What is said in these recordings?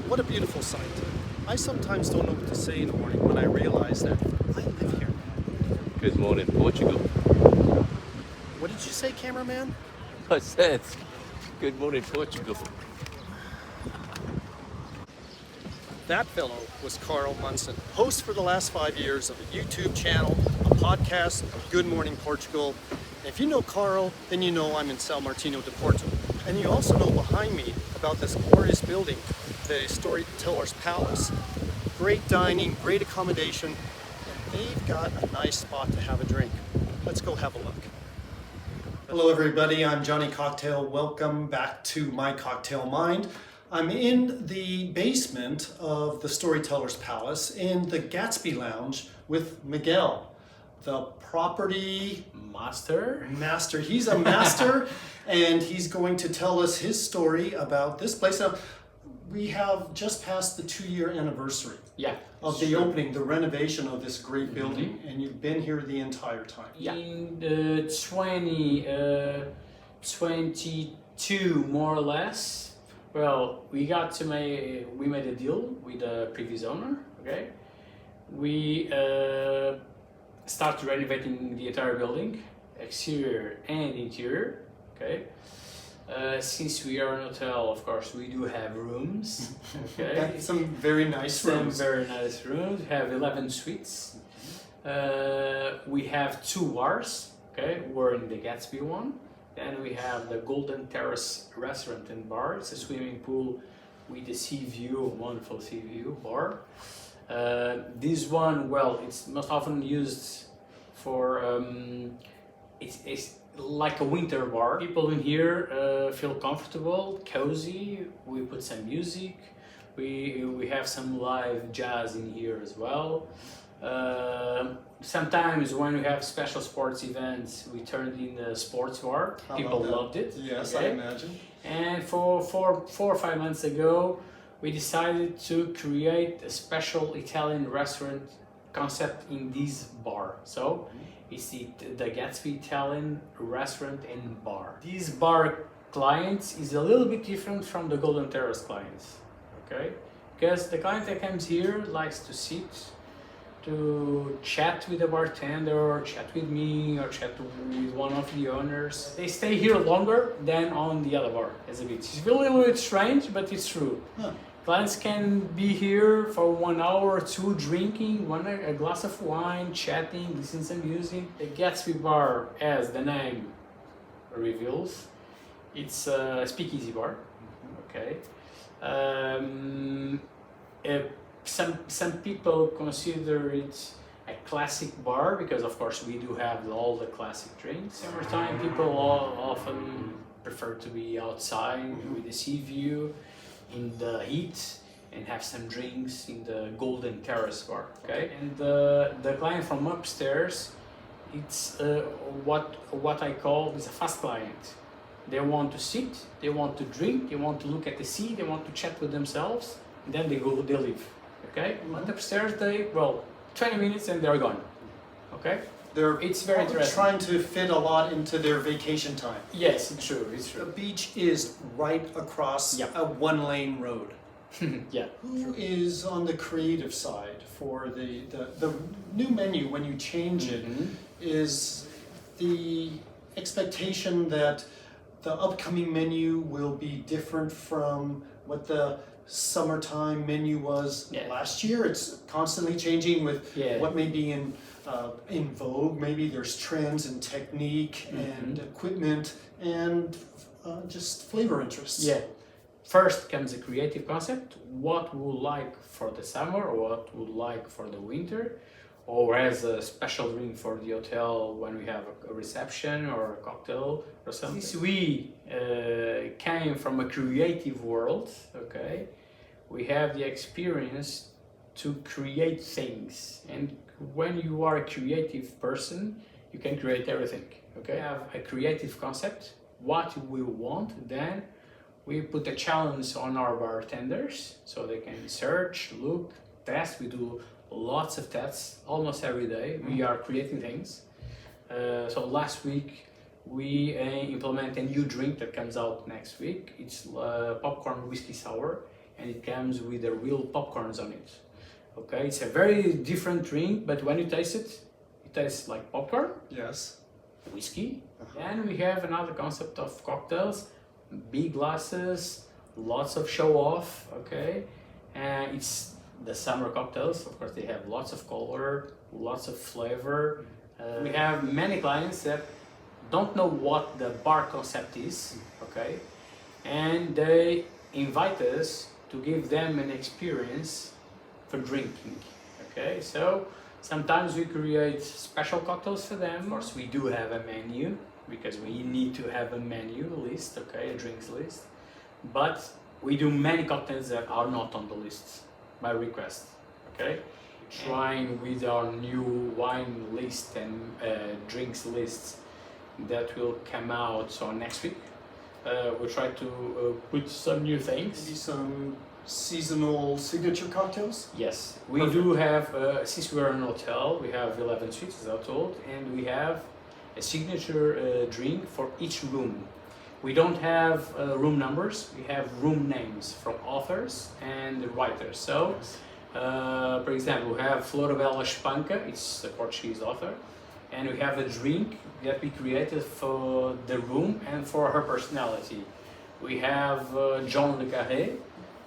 What a beautiful sight. I sometimes don't know what to say in the morning when I realize that I live here. Good morning, Portugal. What did you say, cameraman? I said, good morning, Portugal. That fellow was Carl Munson, host for the last 5 years of a YouTube channel, a podcast, Good Morning Portugal. And if you know Carl, then you know I'm in Martinho de Porto. And you also know behind me about this glorious building, the Storytellers Palace. Great dining, great accommodation, and they've got a nice spot to have a drink. Let's go have a look. Hello everybody, I'm Johnny Cocktail. Welcome back to My Cocktail Mind. I'm in the basement of the Storytellers Palace in the Gatsby Lounge with Miguel, the property Master. He's a master and he's going to tell us his story about this place. Now, we have just passed the 2-year anniversary of the opening, the renovation of this great building, and you've been here the entire time. In 2022, more or less. Well, we made a deal with the previous owner. Okay, we started renovating the entire building, exterior and interior. Okay. Since we are an hotel, of course, we do have rooms. Okay, Some very nice rooms. Very nice rooms. We have 11 suites. We have 2 bars. Okay, we're in the Gatsby one. Then we have the Golden Terrace restaurant and bar. It's a swimming pool with a sea view, a wonderful sea view bar. This one, well, it's most often used for it's like a winter bar. People in here feel comfortable, cozy. We put some music. We have some live jazz in here as well. Sometimes when we have special sports events, we turn it in a sports bar. People loved it. Yes, okay? I imagine. And for 4 or 5 months ago, we decided to create a special Italian restaurant concept in this bar. So it's the Gatsby Italian restaurant and bar. This bar clients is a little bit different from the Golden Terrace clients, okay? Because the client that comes here likes to sit, to chat with the bartender, or chat with me, or chat with one of the owners. They stay here longer than on the other bar as a bit. It's a little bit strange, but it's true. Huh. Clients can be here for 1 hour or 2 drinking a glass of wine, chatting, listening to some music. The Gatsby Bar, as the name reveals, it's a speakeasy bar. Okay. Some people consider it a classic bar because, of course, we do have all the classic drinks. Summertime, people often prefer to be outside with the sea view, in the heat, and have some drinks in the Golden Terrace bar. Okay, and the client from upstairs, it's what I call is a fast client. They want to sit, they want to drink, they want to look at the sea, they want to chat with themselves, and then they leave. Okay, but upstairs 20 minutes and they're gone. Okay. It's very interesting. Trying to fit a lot into their vacation time. Yes, it's true. The beach is right across a 1-lane road. Yeah. Who is on the creative side for the new menu when you change it? Is the expectation that the upcoming menu will be different from what the summertime menu was last year? It's constantly changing with what may be in vogue. Maybe there's trends in technique and equipment and just flavor interests. Yeah. First comes a creative concept. What we would like for the summer, or what we would like for the winter, or as a special drink for the hotel when we have a reception or a cocktail or something. Since we came from a creative world, okay, we have the experience to create things. And when you are a creative person, you can create everything, okay? We have a creative concept, what we want, then we put a challenge on our bartenders so they can search, look, test. We do lots of tests almost every day. We are creating things. So last week we implement a new drink that comes out next week. It's popcorn whiskey sour, and it comes with the real popcorns on it. Okay, it's a very different drink, but when you taste it, it tastes like popcorn, Yes. whiskey. And we have another concept of cocktails, big glasses, lots of show off. Okay, and it's the summer cocktails. Of course, they have lots of color, lots of flavor. We have many clients that don't know what the bar concept is. Okay, and they invite us to give them an experience for drinking. Okay, so sometimes we create special cocktails for them. Of course, we do have a menu because we need to have a menu list, okay, a drinks list. But we do many cocktails that are not on the list by request, okay? Trying with our new wine list and drinks lists that will come out on next week. We'll try to put some new things. Maybe some seasonal signature cocktails? Yes, we Perfect. do have, since we're an hotel, we have 11 suites as I told, and we have a signature drink for each room. We don't have room numbers, we have room names from authors and writers. So, for example, we have Florabella Espanca, it's a Portuguese author, and we have a drink that we created for the room and for her personality. We have John le Carré,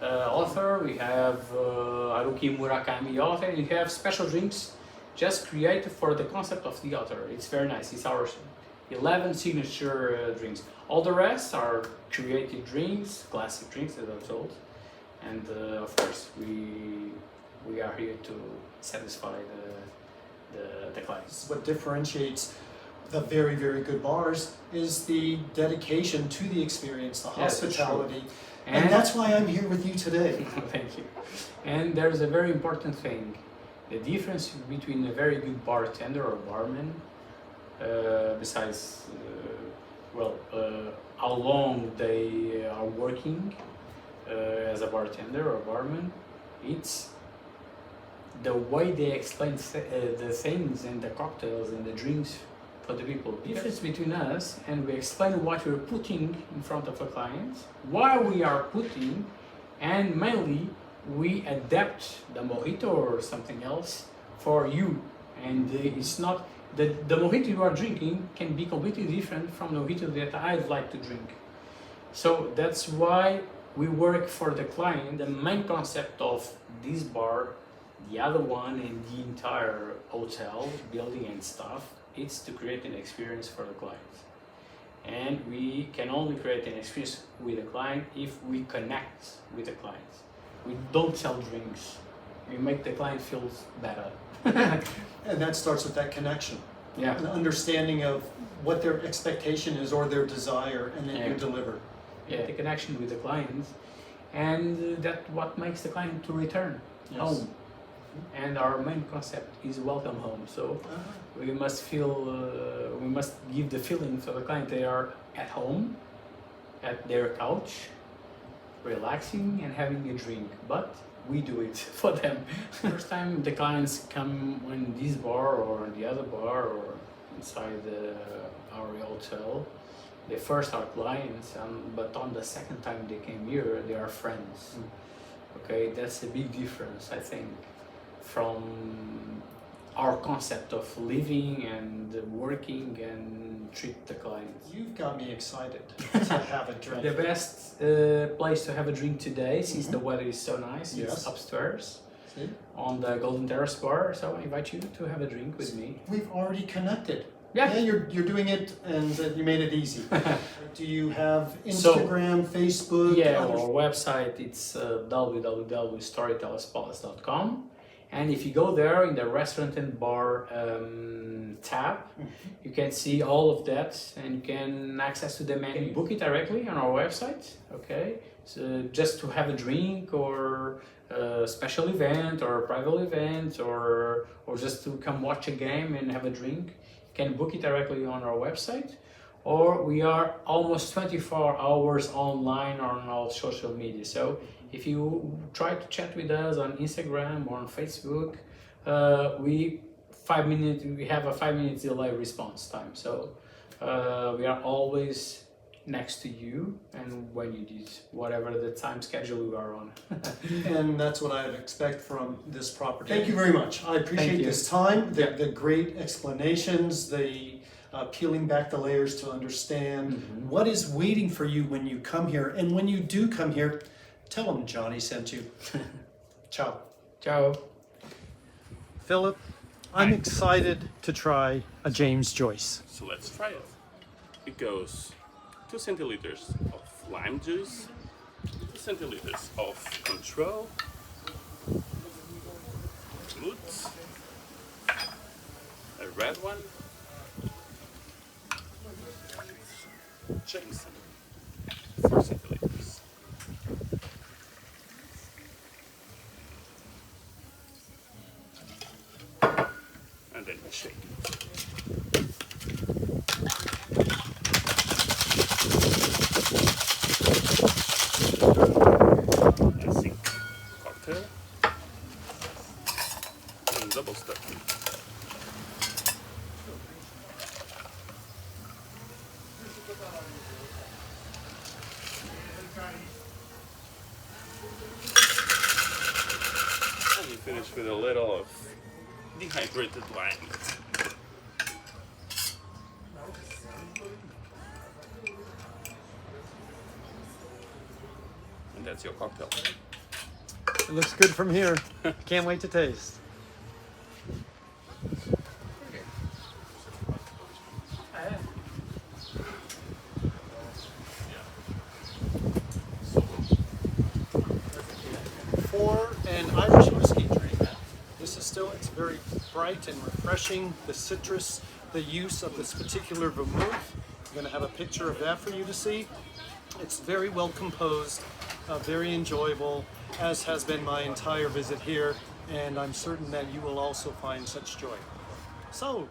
author, we have Haruki Murakami, author, and we have special drinks just created for the concept of the author. It's very nice. It's our 11 signature drinks. All the rest are creative drinks, classic drinks, as I'm told. And of course, we are here to satisfy the clients. What differentiates the very, very good bars is the dedication to the experience, the Yes, that's hospitality. true. And that's why I'm here with you today. Thank you. And there's a very important thing. The difference between a very good bartender or barman, besides, how long they are working as a bartender or barman, it's the way they explain the things and the cocktails and the drinks for the people. The difference between us, and we explain what we're putting in front of a client, why we are putting, and mainly we adapt the mojito or something else for you. And it's not the mojito you are drinking can be completely different from the mojito that I'd like to drink. So that's why we work for the client. The main concept of this bar, the other one, and the entire hotel building and stuff, it's to create an experience for the client. And we can only create an experience with the client if we connect with the client. We don't sell drinks. We make the client feel better. And that starts with that connection. Yeah. An understanding of what their expectation is or their desire, and then Yeah. you deliver. Yeah. The connection with the client, and that what makes the client to return home. And our main concept is welcome home. So we must feel, we must give the feeling to the client they are at home, at their couch, relaxing and having a drink. But we do it for them. First time the clients come in this bar or the other bar or inside our hotel, they first are clients, but on the second time they came here, they are friends. Okay, that's a big difference, I think, from our concept of living and working and treat the clients. You've got me excited to have a drink. The best place to have a drink today, since the weather is so nice, Yes. is upstairs See? on the Golden Terrace bar. So I invite you to have a drink with me. We've already connected. Yeah. You're doing it, and you made it easy. Do you have So- Instagram, Facebook? Yeah, other- our website it's www.storytellerspalace.com, and if you go there in the restaurant and bar tab, you can see all of that, and you can access to the menu. Book it directly on our website. Okay, so just to have a drink or a special event or a private event or just to come watch a game and have a drink, you can book it directly on our website. Or we are almost 24 hours online on all social media. So if you try to chat with us on Instagram or on Facebook, we have a 5 minute delay response time. So we are always next to you and when you did whatever the time schedule we are on. And that's what I would expect from this property. Thank you very much. I appreciate this time, the great explanations, the peeling back the layers to understand what is waiting for you when you come here. And when you do come here, tell them Johnny sent you. Ciao. Ciao. Philip, I'm excited to try a James Joyce. So let's try it. It goes 2 centiliters of lime juice, 2 centiliters of Cointreau, vermouth, a red one, Jameson, 4 centiliters. And then we shake it. A zinc cocktail and double stuff. And you finish with a little of dehydrated wine. And that's your cocktail. It looks good from here. Can't wait to taste. For an Irish whiskey drink, this is still, it's very bright and refreshing. The citrus, the use of this particular vermouth. I'm going to have a picture of that for you to see. It's very well composed, very enjoyable, as has been my entire visit here, and I'm certain that you will also find such joy. So,